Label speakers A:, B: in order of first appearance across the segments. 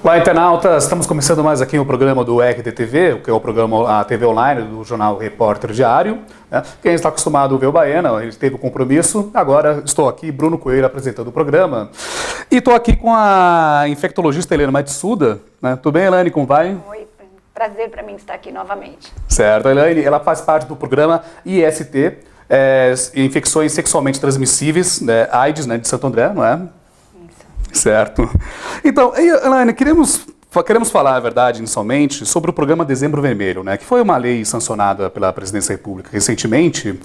A: Olá, internautas! Estamos começando mais aqui o programa do RDTV, que é o programa, a TV online do jornal Repórter Diário. Quem está acostumado a ver o Baena, ele teve o compromisso. Agora estou aqui, Bruno Coelho, apresentando o programa. E estou aqui com a infectologista Helena Matsuda. Tudo bem, Elaine? Como vai?
B: Oi, prazer para mim estar aqui novamente.
A: Certo, a Elaine, ela faz parte do programa IST, Infecções Sexualmente Transmissíveis, AIDS, de Santo André, não é? Certo. Então, Elaine, queremos falar a verdade inicialmente sobre o programa Dezembro Vermelho, que foi uma lei sancionada pela Presidência da República recentemente,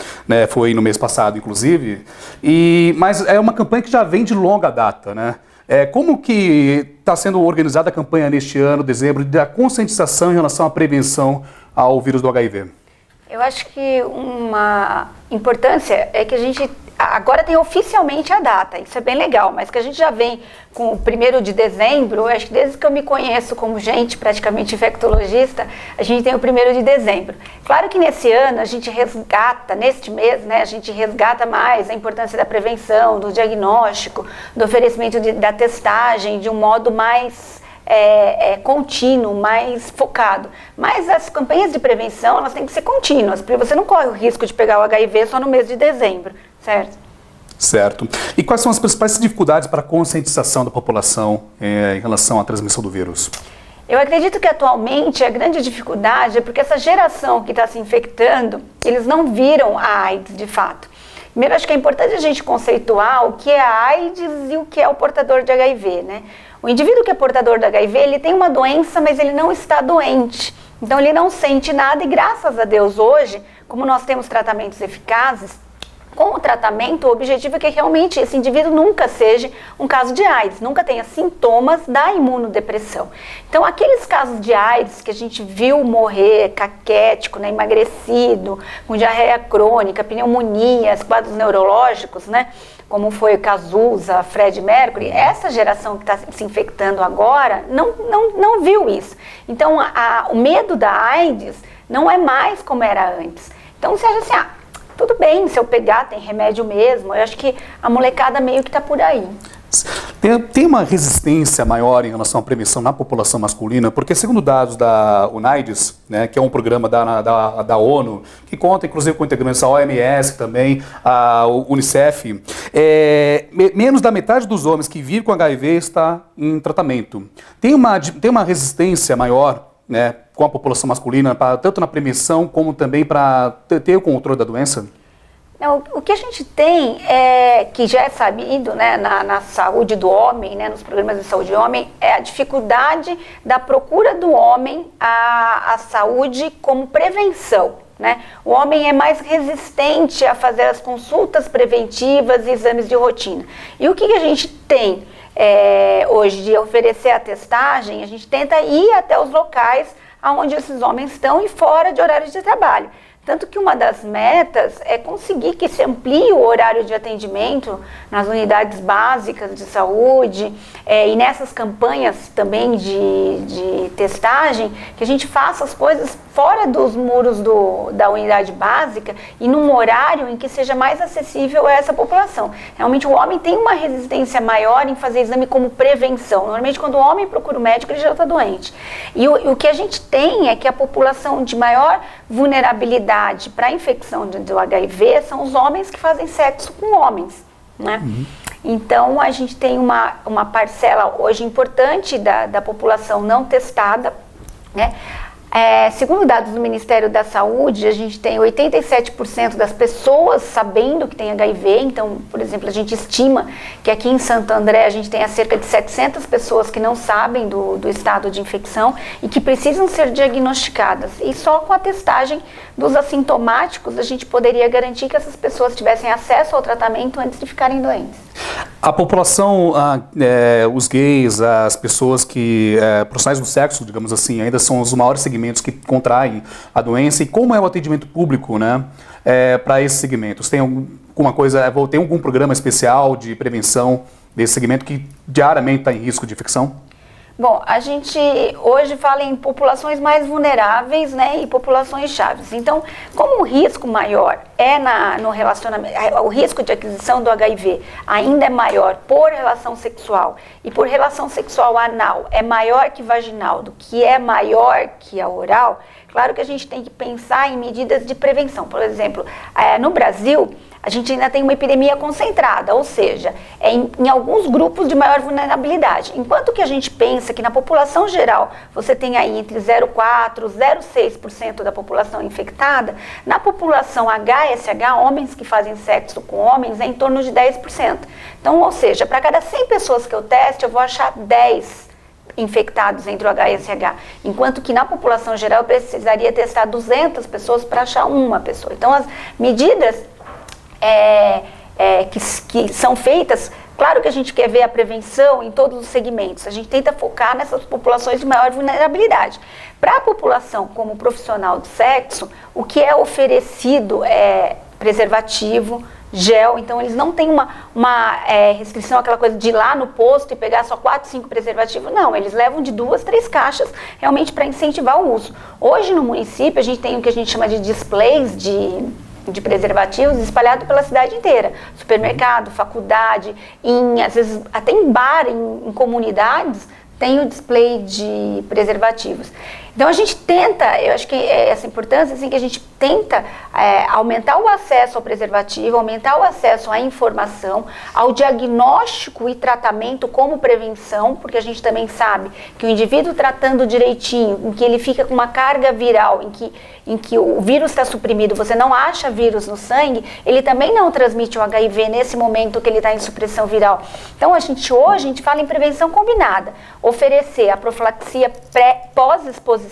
A: foi no mês passado, inclusive, mas é uma campanha que já vem de longa data, Como que está sendo organizada a campanha neste ano, dezembro, da conscientização em relação à prevenção ao vírus do HIV?
B: Eu acho que uma importância é que a gente agora tem oficialmente a data, isso é bem legal, mas que a gente já vem com o 1º de dezembro, acho que desde que eu me conheço como gente, praticamente infectologista, a gente tem o 1º de dezembro. Claro que nesse ano a gente resgata, neste mês, a gente resgata mais a importância da prevenção, do diagnóstico, do oferecimento da testagem de um modo mais contínuo, mais focado. Mas as campanhas de prevenção, elas têm que ser contínuas, porque você não corre o risco de pegar o HIV só no mês de dezembro, certo?
A: Certo. E quais são as principais dificuldades para a conscientização da população em relação à transmissão do vírus?
B: Eu acredito que atualmente a grande dificuldade é porque essa geração que está se infectando, eles não viram a AIDS de fato. Primeiro, acho que é importante a gente conceituar o que é a AIDS e o que é o portador de HIV, O indivíduo que é portador de HIV, ele tem uma doença, mas ele não está doente. Então, ele não sente nada e, graças a Deus, hoje, como nós temos tratamentos eficazes, com o tratamento, o objetivo é que realmente esse indivíduo nunca seja um caso de AIDS, nunca tenha sintomas da imunodepressão. Então, aqueles casos de AIDS que a gente viu morrer caquético, emagrecido, com diarreia crônica, pneumonias, quadros neurológicos, como foi o Cazuza, Fred Mercury, essa geração que está se infectando agora não viu isso. Então, o medo da AIDS não é mais como era antes. Então, você acha assim, tudo bem, se eu pegar, tem remédio mesmo. Eu acho que a molecada meio que está por aí.
A: Tem uma resistência maior em relação à prevenção na população masculina, porque segundo dados da UNAIDS, que é um programa da ONU, que conta inclusive com integrantes da OMS também, a Unicef, menos da metade dos homens que vivem com HIV está em tratamento. Tem uma resistência maior com a população masculina, tanto na prevenção como também para ter o controle da doença?
B: O que a gente tem, que já é sabido na saúde do homem, nos programas de saúde do homem, é a dificuldade da procura do homem à saúde como prevenção. O homem é mais resistente a fazer as consultas preventivas e exames de rotina. E o que a gente tem hoje de oferecer a testagem, a gente tenta ir até os locais onde esses homens estão e fora de horário de trabalho. Tanto que uma das metas é conseguir que se amplie o horário de atendimento nas unidades básicas de saúde e nessas campanhas também de testagem, que a gente faça as coisas fora dos muros da unidade básica e num horário em que seja mais acessível a essa população. Realmente o homem tem uma resistência maior em fazer exame como prevenção. Normalmente quando o homem procura o médico, ele já está doente. E o que a gente tem é que a população de maior vulnerabilidade para a infecção do HIV são os homens que fazem sexo com homens, Então, a gente tem uma parcela hoje importante da população não testada, segundo dados do Ministério da Saúde, a gente tem 87% das pessoas sabendo que tem HIV. Então, por exemplo, a gente estima que aqui em Santo André a gente tenha cerca de 700 pessoas que não sabem do estado de infecção e que precisam ser diagnosticadas. E só com a testagem dos assintomáticos a gente poderia garantir que essas pessoas tivessem acesso ao tratamento antes de ficarem doentes.
A: A população, os gays, as pessoas profissionais do sexo, digamos assim, ainda são os maiores segmentos que contraem a doença. E como é o atendimento público, para esses segmentos? Tem algum programa especial de prevenção desse segmento que diariamente está em risco de infecção?
B: Bom, a gente hoje fala em populações mais vulneráveis, né, e populações chaves. Então, como o risco maior é no relacionamento, o risco de aquisição do HIV ainda é maior por relação sexual e por relação sexual anal é maior que vaginal do que é maior que a oral, claro que a gente tem que pensar em medidas de prevenção. Por exemplo, no Brasil, a gente ainda tem uma epidemia concentrada, ou seja, em alguns grupos de maior vulnerabilidade. Enquanto que a gente pensa que na população geral você tem aí entre 0,4% e 0,6% da população infectada, na população HSH, homens que fazem sexo com homens, é em torno de 10%. Então, ou seja, para cada 100 pessoas que eu teste, eu vou achar 10 infectados entre o HSH, enquanto que na população geral eu precisaria testar 200 pessoas para achar uma pessoa. Então, as medidas que são feitas, claro que a gente quer ver a prevenção em todos os segmentos, a gente tenta focar nessas populações de maior vulnerabilidade. Para a população como profissional de sexo, o que é oferecido é preservativo, gel, então eles não têm uma restrição, aquela coisa de ir lá no posto e pegar só 4, 5 preservativos, não, eles levam de 2, 3 caixas realmente para incentivar o uso. Hoje no município a gente tem o que a gente chama de displays de preservativos espalhado pela cidade inteira, supermercado, faculdade, às vezes até em bar, em comunidades, tem o display de preservativos. Então a gente tenta, eu acho que essa importância, assim, que a gente tenta aumentar o acesso ao preservativo, aumentar o acesso à informação, ao diagnóstico e tratamento como prevenção, porque a gente também sabe que o indivíduo tratando direitinho, em que ele fica com uma carga viral, em que o vírus está suprimido, você não acha vírus no sangue, ele também não transmite o HIV nesse momento que ele está em supressão viral. Então hoje a gente fala em prevenção combinada, oferecer a profilaxia pós-exposição,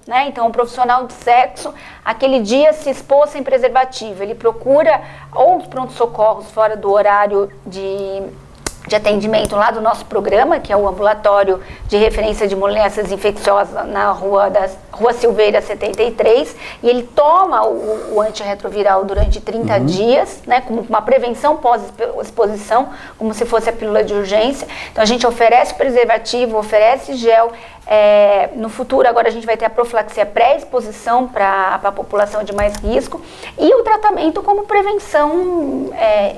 B: né? Então, um profissional de sexo, aquele dia se expôs sem preservativo, ele procura ou os pronto-socorros fora do horário de atendimento lá do nosso programa, que é o ambulatório de referência de doenças infecciosas na Rua Silveira 73, e ele toma o antirretroviral durante 30 dias, né, como uma prevenção pós-exposição, como se fosse a pílula de urgência. Então a gente oferece preservativo, oferece gel. No futuro agora a gente vai ter a profilaxia pré-exposição para a população de mais risco e o tratamento como prevenção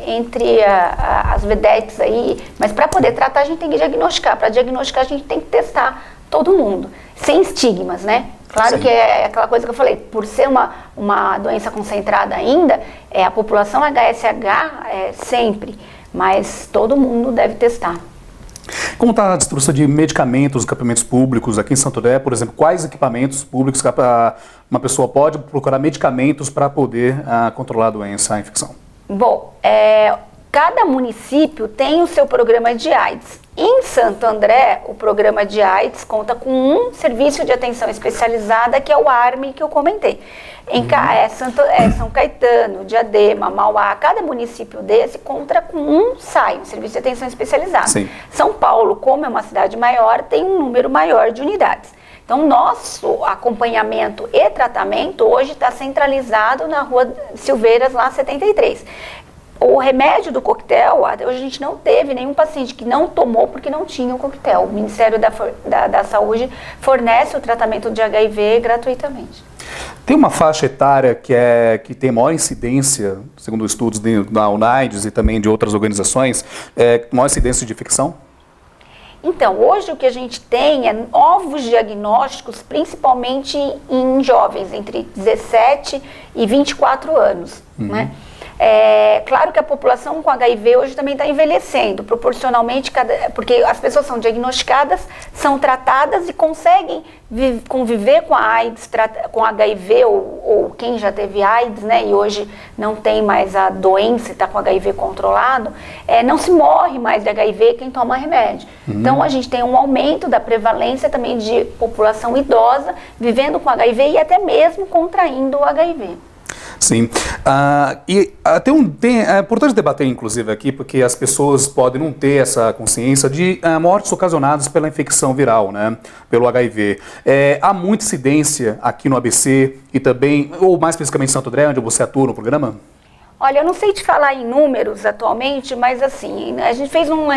B: entre as vedetes aí, mas para poder tratar a gente tem que diagnosticar, para diagnosticar a gente tem que testar todo mundo, sem estigmas, né? Claro. Sim. Que é aquela coisa que eu falei, por ser uma doença concentrada ainda, a população HSH sempre, mas todo mundo deve testar.
A: Como está a distribuição de medicamentos, equipamentos públicos aqui em Santo André, por exemplo, quais equipamentos públicos uma pessoa pode procurar medicamentos para poder controlar a doença, a infecção? Bom,
B: cada município tem o seu programa de AIDS. Em Santo André, o programa de AIDS conta com um serviço de atenção especializada, que é o ARME, que eu comentei. São Caetano, Diadema, Mauá, cada município desse conta com um SAI, um serviço de atenção especializada. Sim. São Paulo, como é uma cidade maior, tem um número maior de unidades. Então, nosso acompanhamento e tratamento hoje está centralizado na Rua Silveiras, lá 73. O remédio do coquetel, hoje a gente não teve nenhum paciente que não tomou porque não tinha o coquetel. O Ministério da Saúde fornece o tratamento de HIV gratuitamente.
A: Tem uma faixa etária que tem maior incidência, segundo estudos da UNAIDS e também de outras organizações, maior incidência de infecção?
B: Então, hoje o que a gente tem é novos diagnósticos, principalmente em jovens, entre 17 e 24 anos, né? Claro que a população com HIV hoje também está envelhecendo, proporcionalmente, porque as pessoas são diagnosticadas, são tratadas e conseguem conviver com a AIDS, com HIV ou quem já teve AIDS, né, e hoje não tem mais a doença e está com HIV controlado, não se morre mais de HIV quem toma remédio. Então a gente tem um aumento da prevalência também de população idosa vivendo com HIV e até mesmo contraindo o HIV.
A: Sim, é importante debater inclusive aqui, porque as pessoas podem não ter essa consciência de mortes ocasionadas pela infecção viral, né, pelo HIV. Há muita incidência aqui no ABC e também, ou mais especificamente em Santo André, onde você atua no programa?
B: Olha, eu não sei te falar em números atualmente, mas assim, a gente fez um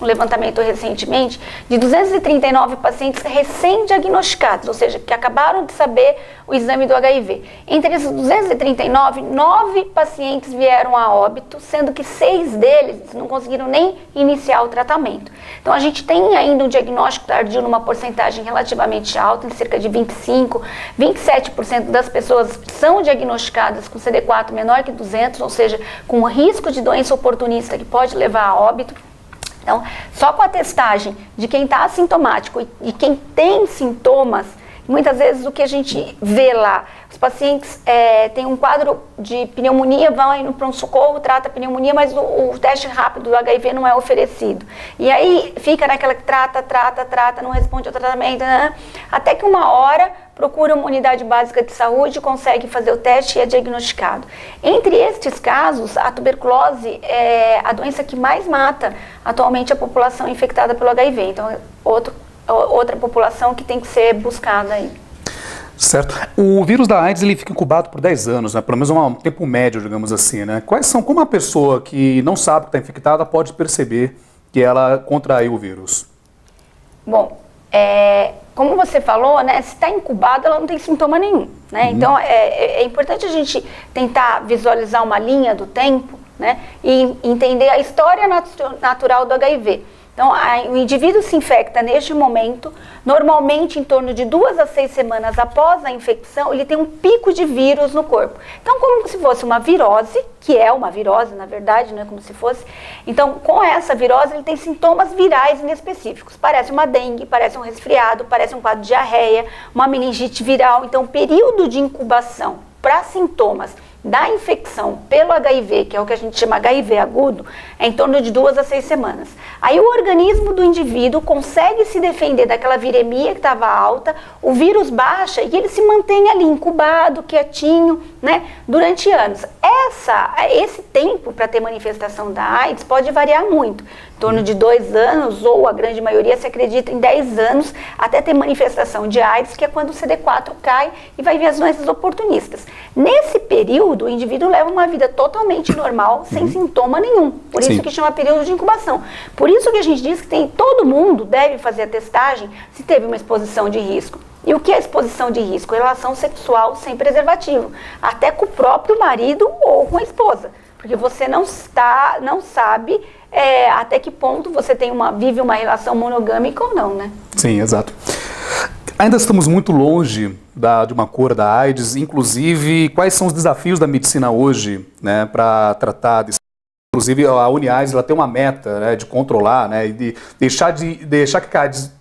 B: levantamento recentemente de 239 pacientes recém-diagnosticados, ou seja, que acabaram de saber o exame do HIV. Entre esses 239, 9 pacientes vieram a óbito, sendo que 6 deles não conseguiram nem iniciar o tratamento. Então, a gente tem ainda um diagnóstico tardio numa porcentagem relativamente alta, em cerca de 25, 27% das pessoas são diagnosticadas com CD4 menor que 200, ou seja, com risco de doença oportunista que pode levar a óbito. Então, só com a testagem de quem está assintomático e quem tem sintomas, muitas vezes o que a gente vê lá, os pacientes têm um quadro de pneumonia, vão aí no pronto-socorro, trata a pneumonia, mas o teste rápido do HIV não é oferecido. E aí fica naquela que trata, não responde ao tratamento, né? Até que uma hora procura uma unidade básica de saúde, consegue fazer o teste e é diagnosticado. Entre estes casos, a tuberculose é a doença que mais mata atualmente a população infectada pelo HIV. Então, outra população que tem que ser buscada aí.
A: Certo. O vírus da AIDS, ele fica incubado por 10 anos, né? Pelo menos um tempo médio, digamos assim, né? Como a pessoa que não sabe que está infectada pode perceber que ela contraiu o vírus? Bom,
B: como você falou, né? Se está incubado, ela não tem sintoma nenhum, né? Uhum. Então, é importante a gente tentar visualizar uma linha do tempo, né? E entender a história natural do HIV. Então, o indivíduo se infecta neste momento, normalmente em torno de 2 a 6 semanas após a infecção, ele tem um pico de vírus no corpo. Então, como se fosse uma virose, que é uma virose, na verdade, não é como se fosse. Então, com essa virose, ele tem sintomas virais inespecíficos. Parece uma dengue, parece um resfriado, parece um quadro de diarreia, uma meningite viral. Então, o período de incubação para sintomas da infecção pelo HIV, que é o que a gente chama HIV agudo, é em torno de 2 a 6 semanas. Aí o organismo do indivíduo consegue se defender daquela viremia que estava alta, o vírus baixa e ele se mantém ali incubado, quietinho, né, durante anos. Esse tempo para ter manifestação da AIDS pode variar muito, em torno de 2 anos, ou a grande maioria se acredita em 10 anos, até ter manifestação de AIDS, que é quando o CD4 cai e vai vir as doenças oportunistas. Nesse período, o indivíduo leva uma vida totalmente normal, sem sintoma nenhum. Por isso que chama período de incubação. Por isso que a gente diz que todo mundo deve fazer a testagem se teve uma exposição de risco. E o que é exposição de risco? Relação sexual sem preservativo, até com o próprio marido ou com a esposa. Porque você não sabe até que ponto você vive uma relação monogâmica ou não, né?
A: Sim, exato. Ainda estamos muito longe de uma cura da AIDS, inclusive, quais são os desafios da medicina hoje, né, para tratar disso? Inclusive, a UniAIDS, ela tem uma meta, né, de controlar, né, e de deixar que a AIDS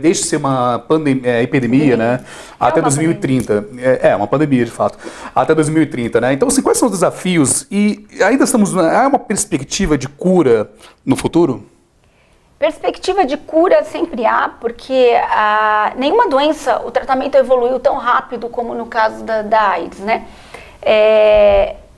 A: deixe de ser uma epidemia, né, até 2030. Uma pandemia, de fato, até 2030, né? Então, assim, quais são os desafios? E ainda há uma perspectiva de cura no futuro?
B: Perspectiva de cura sempre há, porque nenhuma doença, o tratamento evoluiu tão rápido como no caso da AIDS, né?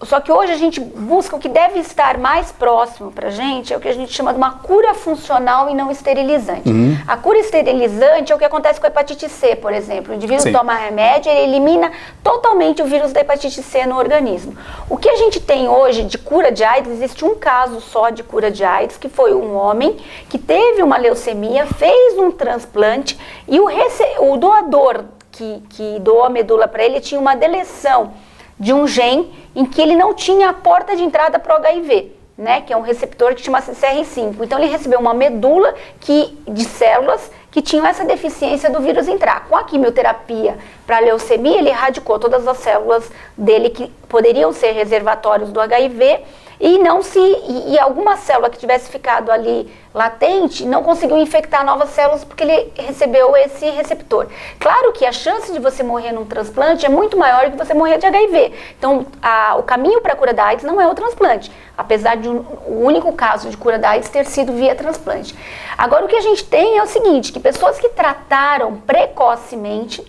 B: Só que hoje a gente busca o que deve estar mais próximo para a gente, é o que a gente chama de uma cura funcional e não esterilizante. A cura esterilizante é o que acontece com a hepatite C, por exemplo. O indivíduo toma remédio, ele elimina totalmente o vírus da hepatite C no organismo. O que a gente tem hoje de cura de AIDS, existe um caso só de cura de AIDS, que foi um homem que teve uma leucemia, fez um transplante e o doador que doou a medula para ele tinha uma deleção de um gene em que ele não tinha a porta de entrada para o HIV, né, que é um receptor que chama-se CR5. Então ele recebeu uma medula de células que tinham essa deficiência do vírus entrar. Com a quimioterapia para a leucemia, ele erradicou todas as células dele que poderiam ser reservatórios do HIV e alguma célula que tivesse ficado ali latente não conseguiu infectar novas células porque ele recebeu esse receptor. Claro que a chance de você morrer num transplante é muito maior que você morrer de HIV. Então, o caminho para a cura da AIDS não é o transplante, apesar de o único caso de cura da AIDS ter sido via transplante. Agora, o que a gente tem é o seguinte, que pessoas que trataram precocemente,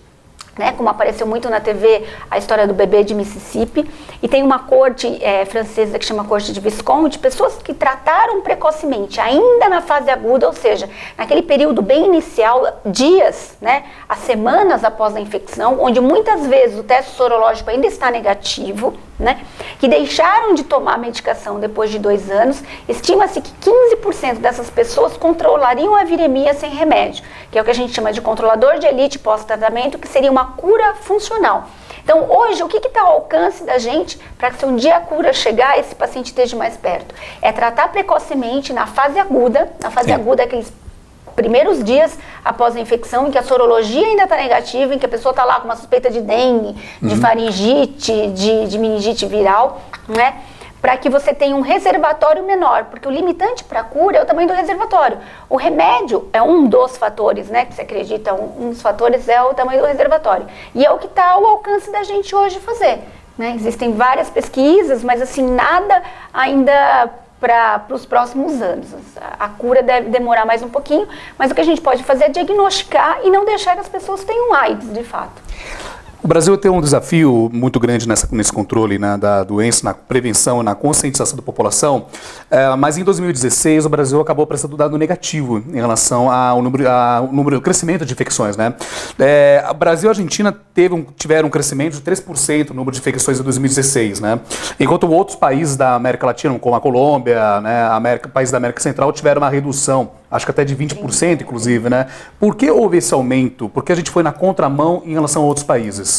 B: né, como apareceu muito na TV, a história do bebê de Mississippi, e tem uma corte francesa que chama Corte de Visconti, pessoas que trataram precocemente, ainda na fase aguda, ou seja, naquele período bem inicial, dias, né, as semanas após a infecção, onde muitas vezes o teste sorológico ainda está negativo, né, que deixaram de tomar medicação depois de 2 anos. Estima-se que 15% dessas pessoas controlariam a viremia sem remédio, que é o que a gente chama de controlador de elite pós-tratamento, que seria uma cura funcional. Então, hoje, o que está ao alcance da gente para que, se um dia a cura chegar, esse paciente esteja mais perto? É tratar precocemente na fase aguda. Na fase aguda é aqueles primeiros dias após a infecção, em que a sorologia ainda está negativa, em que a pessoa está lá com uma suspeita de dengue, de faringite, de meningite viral, né? Para que você tenha um reservatório menor, porque o limitante para a cura é o tamanho do reservatório. O remédio é um dos fatores, né, que se acredita, um dos fatores é o tamanho do reservatório. E é o que está ao alcance da gente hoje fazer, né? Existem várias pesquisas, mas assim, nada ainda para os próximos anos. A cura deve demorar mais um pouquinho, mas o que a gente pode fazer é diagnosticar e não deixar que as pessoas tenham AIDS, de fato.
A: O Brasil tem um desafio muito grande nesse controle, né, da doença, na prevenção e na conscientização da população, mas em 2016 o Brasil acabou apresentando dado negativo em relação ao crescimento de infecções, né? O Brasil e a Argentina tiveram um crescimento de 3% no número de infecções em 2016, né? Enquanto outros países da América Latina, como a Colômbia, né, países da América Central, tiveram uma redução, acho que até de 20%, inclusive, né? Por que houve esse aumento? Porque a gente foi na contramão em relação a outros países?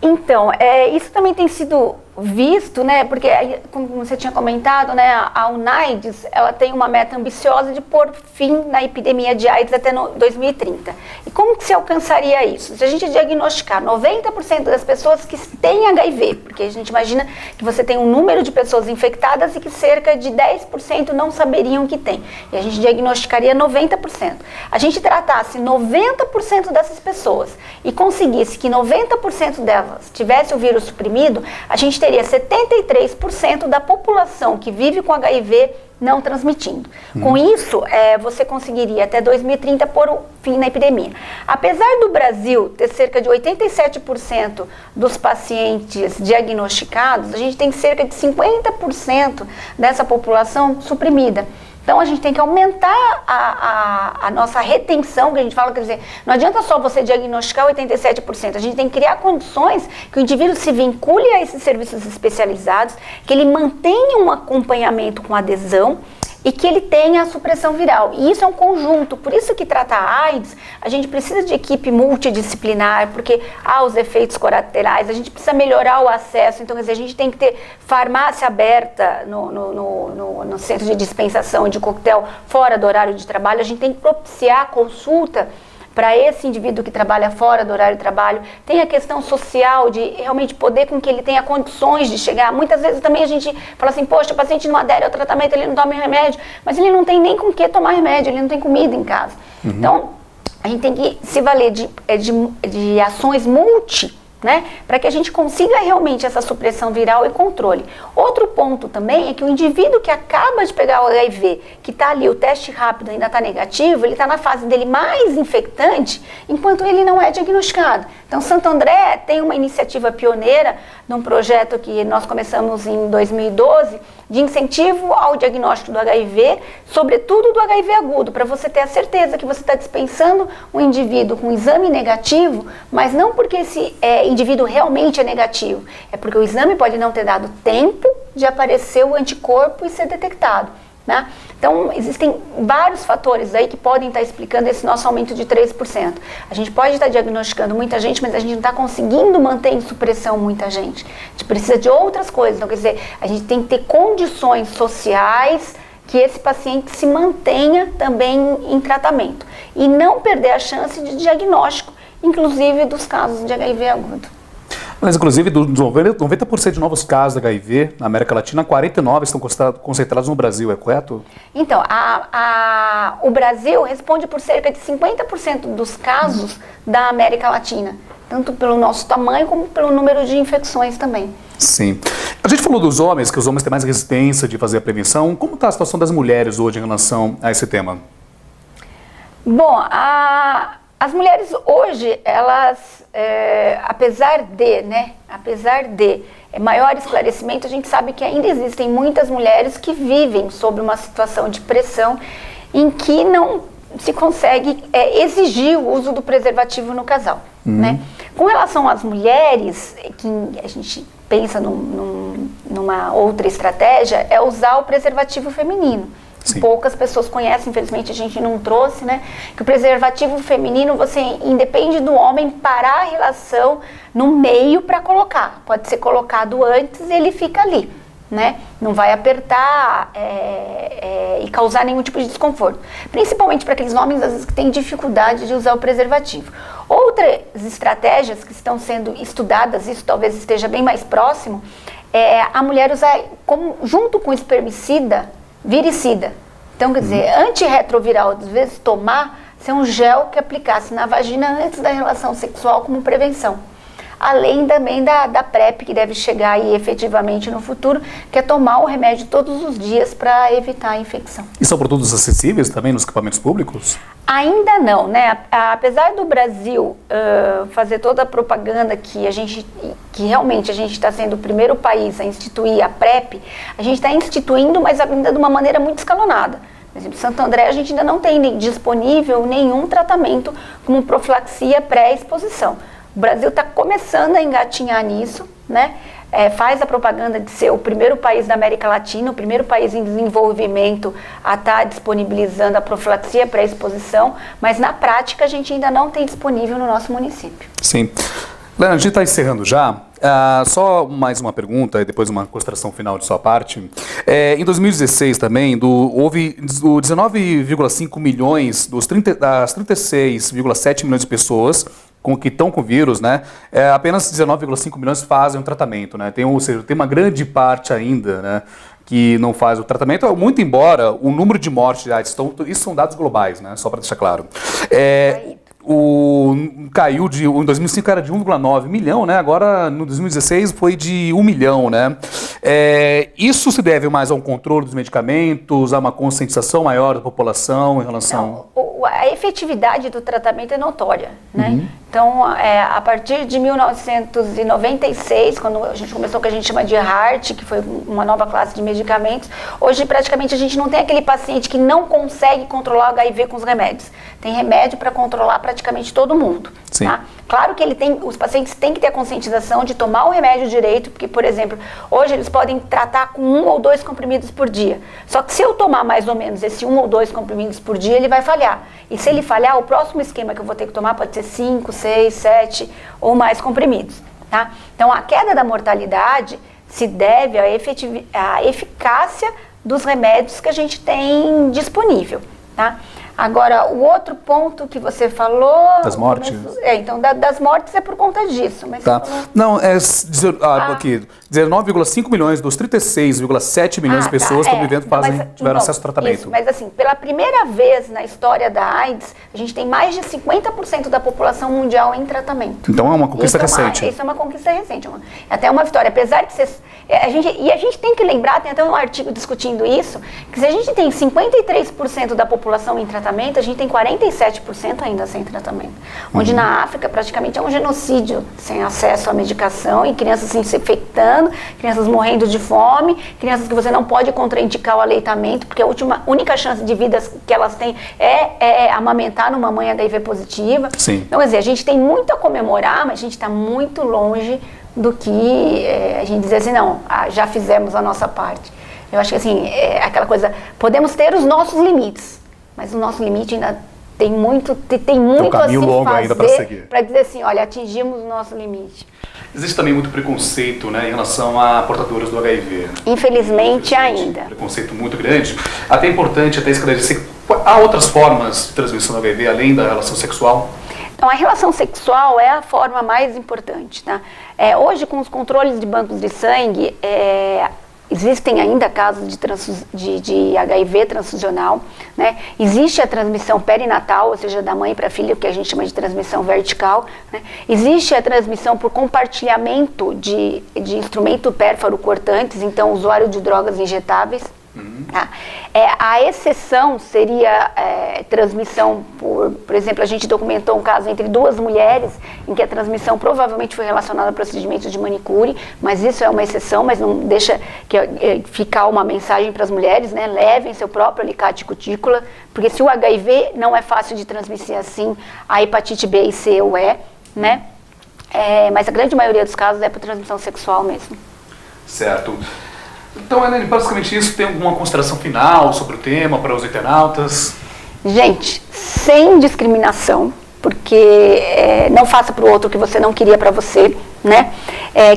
B: Então, isso também tem sido visto, né, porque, como você tinha comentado, né, a UNAIDS, ela tem uma meta ambiciosa de pôr fim na epidemia de AIDS até 2030. E como que se alcançaria isso? Se a gente diagnosticar 90% das pessoas que têm HIV, porque a gente imagina que você tem um número de pessoas infectadas e que cerca de 10% não saberiam que tem. E a gente diagnosticaria 90%. A gente tratasse 90% dessas pessoas e conseguisse que 90% delas tivesse o vírus suprimido, a gente teria 73% da população que vive com HIV não transmitindo. Com isso, você conseguiria até 2030 pôr o fim na epidemia. Apesar do Brasil ter cerca de 87% dos pacientes diagnosticados, a gente tem cerca de 50% dessa população suprimida. Então, a gente tem que aumentar a nossa retenção, que a gente fala, quer dizer, não adianta só você diagnosticar 87%, a gente tem que criar condições que o indivíduo se vincule a esses serviços especializados, que ele mantenha um acompanhamento com adesão e que ele tenha a supressão viral. E isso é um conjunto, por isso que tratar a AIDS, a gente precisa de equipe multidisciplinar, porque há os efeitos colaterais, a gente precisa melhorar o acesso, então quer dizer, a gente tem que ter farmácia aberta no centro de dispensação de coquetel fora do horário de trabalho, a gente tem que propiciar consulta para esse indivíduo que trabalha fora do horário de trabalho. Tem a questão social de realmente poder com que ele tenha condições de chegar. Muitas vezes também a gente fala assim, poxa, o paciente não adere ao tratamento, ele não toma remédio, mas ele não tem nem com que tomar remédio, ele não tem comida em casa. Então, a gente tem que se valer de ações né, para que a gente consiga realmente essa supressão viral e controle. Outro ponto também é que o indivíduo que acaba de pegar o HIV, que está ali, o teste rápido ainda está negativo, ele está na fase dele mais infectante, enquanto ele não é diagnosticado. Então, Santo André tem uma iniciativa pioneira num projeto que nós começamos em 2012, de incentivo ao diagnóstico do HIV, sobretudo do HIV agudo, para você ter a certeza que você está dispensando um indivíduo com exame negativo, mas não porque esse indivíduo realmente é negativo, é porque o exame pode não ter dado tempo de aparecer o anticorpo e ser detectado, né? Então, existem vários fatores aí que podem estar explicando esse nosso aumento de 3%. A gente pode estar diagnosticando muita gente, mas a gente não está conseguindo manter em supressão muita gente. A gente precisa de outras coisas. Então, quer dizer, a gente tem que ter condições sociais que esse paciente se mantenha também em tratamento. E não perder a chance de diagnóstico, inclusive dos casos de HIV agudo.
A: Mas, inclusive, dos 90% de novos casos de HIV na América Latina, 49% estão concentrados no Brasil, é correto?
B: Então, o Brasil responde por cerca de 50% dos casos da América Latina, tanto pelo nosso tamanho como pelo número de infecções também.
A: Sim. A gente falou dos homens, que os homens têm mais resistência de fazer a prevenção. Como está a situação das mulheres hoje em relação a esse tema?
B: Bom, as mulheres hoje, elas, apesar de maior esclarecimento, a gente sabe que ainda existem muitas mulheres que vivem sob uma situação de pressão em que não se consegue exigir o uso do preservativo no casal, né? Com relação às mulheres, que a gente pensa numa outra estratégia, é usar o preservativo feminino.
A: Sim.
B: Poucas pessoas conhecem, infelizmente a gente não trouxe, né? Que o preservativo feminino, você independe do homem parar a relação no meio para colocar. Pode ser colocado antes e ele fica ali, né? Não vai apertar e causar nenhum tipo de desconforto. Principalmente para aqueles homens, às vezes, que têm dificuldade de usar o preservativo. Outras estratégias que estão sendo estudadas, isso talvez esteja bem mais próximo, é a mulher usar, junto com o espermicida, viricida. Então, quer dizer, antirretroviral, às vezes tomar, ser um gel que aplicasse na vagina antes da relação sexual como prevenção. Além também da PrEP, que deve chegar aí efetivamente no futuro, que é tomar o remédio todos os dias para evitar a infecção.
A: E são produtos acessíveis também nos equipamentos públicos?
B: Ainda não, né? Apesar do Brasil fazer toda a propaganda que realmente a gente está sendo o primeiro país a instituir a PrEP, a gente está instituindo, mas ainda de uma maneira muito escalonada. Por exemplo, em Santo André a gente ainda não tem disponível nenhum tratamento como profilaxia pré-exposição. O Brasil está começando a engatinhar nisso, né? Faz a propaganda de ser o primeiro país da América Latina, o primeiro país em desenvolvimento a estar disponibilizando a profilaxia pré-exposição, mas na prática a gente ainda não tem disponível no nosso município.
A: Sim. Helena, a gente está encerrando já. Só mais uma pergunta e depois uma consideração final de sua parte. Em 2016 também, houve 19,5 milhões das 36,7 milhões de pessoas que estão com vírus, né? Apenas 19,5 milhões fazem o tratamento, né? Ou seja, tem uma grande parte ainda, né, que não faz o tratamento, muito embora o número de mortes de AIDS, isso são dados globais, né? Só para deixar claro. Caiu em 2005 era de 1,9 milhão, né? Agora no 2016 foi de 1 milhão, né? Isso se deve mais a um controle dos medicamentos, a uma conscientização maior da população em relação...
B: A efetividade do tratamento é notória, né? Então, a partir de 1996, quando a gente começou o que a gente chama de HAART, que foi uma nova classe de medicamentos, hoje praticamente a gente não tem aquele paciente que não consegue controlar o HIV com os remédios. Tem remédio para controlar praticamente todo mundo.
A: Sim.
B: Tá? Claro que os pacientes têm que ter a conscientização de tomar o remédio direito, porque, por exemplo, hoje eles podem tratar com 1 ou 2 comprimidos por dia. Só que se eu tomar mais ou menos esse 1 ou 2 comprimidos por dia, ele vai falhar. E se ele falhar, o próximo esquema que eu vou ter que tomar pode ser 5, 6, 7 ou mais comprimidos. Tá? Então, a queda da mortalidade se deve à eficácia dos remédios que a gente tem disponível. Tá? Agora, o outro ponto que você falou...
A: Das mortes?
B: Então, das mortes é por conta disso. Mas
A: tá. Não, aqui, 19,5 milhões dos 36,7 milhões de pessoas que estão vivendo tiveram acesso ao tratamento.
B: Isso, mas assim, pela primeira vez na história da AIDS, a gente tem mais de 50% da população mundial em tratamento.
A: Então é uma conquista recente.
B: Isso é uma conquista recente. Até uma vitória. Apesar de ser... a gente tem que lembrar, tem até um artigo discutindo isso, que se a gente tem 53% da população em tratamento, a gente tem 47% ainda sem tratamento. Onde na África praticamente é um genocídio sem acesso à medicação e crianças se infectando, crianças morrendo de fome, crianças que você não pode contraindicar o aleitamento, porque a única chance de vida que elas têm é amamentar numa mãe HIV positiva.
A: Sim.
B: Então, quer dizer, a gente tem muito a comemorar, mas a gente está muito longe do que a gente dizer assim, não, já fizemos a nossa parte. Eu acho que assim, aquela podemos ter os nossos limites, mas o nosso limite ainda tem muito a se fazer para dizer assim, olha, atingimos o nosso limite.
A: Existe também muito preconceito, né, em relação a portadoras do HIV.
B: Infelizmente ainda.
A: Preconceito muito grande. Até é importante esclarecer, há outras formas de transmissão do HIV além da relação sexual?
B: Então, a relação sexual é a forma mais importante, tá? Hoje, com os controles de bancos de sangue, existem ainda casos de HIV transfusional, né? Existe a transmissão perinatal, ou seja, da mãe para a filha, que a gente chama de transmissão vertical, né? Existe a transmissão por compartilhamento de instrumento pérfaro cortantes, então usuário de drogas injetáveis. Tá? A exceção seria transmissão por exemplo, a gente documentou um caso entre 2 mulheres em que a transmissão provavelmente foi relacionada a procedimentos de manicure, mas isso é uma exceção, mas não deixa ficar uma mensagem para as mulheres, né? Levem seu próprio alicate e cutícula, porque se o HIV não é fácil de transmitir assim, a hepatite B e C né? Mas a grande maioria dos casos é por transmissão sexual mesmo.
A: Certo. Então, Elaine, basicamente isso. Tem alguma consideração final sobre o tema para os internautas?
B: Gente, sem discriminação, porque não faça para o outro o que você não queria para você, né?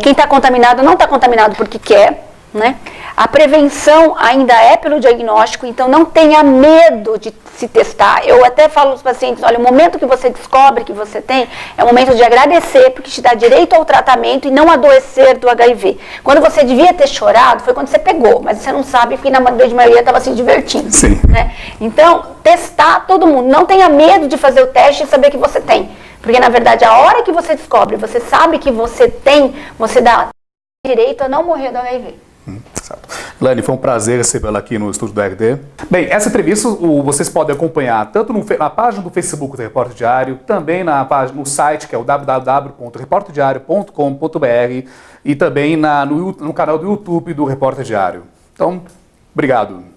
B: Quem está contaminado não está contaminado porque quer, né? A prevenção ainda é pelo diagnóstico, então não tenha medo de se testar. Eu até falo aos pacientes, olha, o momento que você descobre que você tem, é o momento de agradecer, porque te dá direito ao tratamento e não adoecer do HIV. Quando você devia ter chorado, foi quando você pegou, mas você não sabe, porque na grande maioria estava se divertindo.
A: Sim.
B: Né? Então, testar todo mundo. Não tenha medo de fazer o teste e saber que você tem. Porque, na verdade, a hora que você descobre, você sabe que você tem, você dá direito a não morrer do HIV.
A: Certo. Elaine, foi um prazer recebê-la aqui no estúdio do RD. Bem, essa entrevista vocês podem acompanhar tanto na página do Facebook do Repórter Diário, também no site, que é o www.reporterdiario.com.br, e também no canal do YouTube do Repórter Diário. Então, obrigado.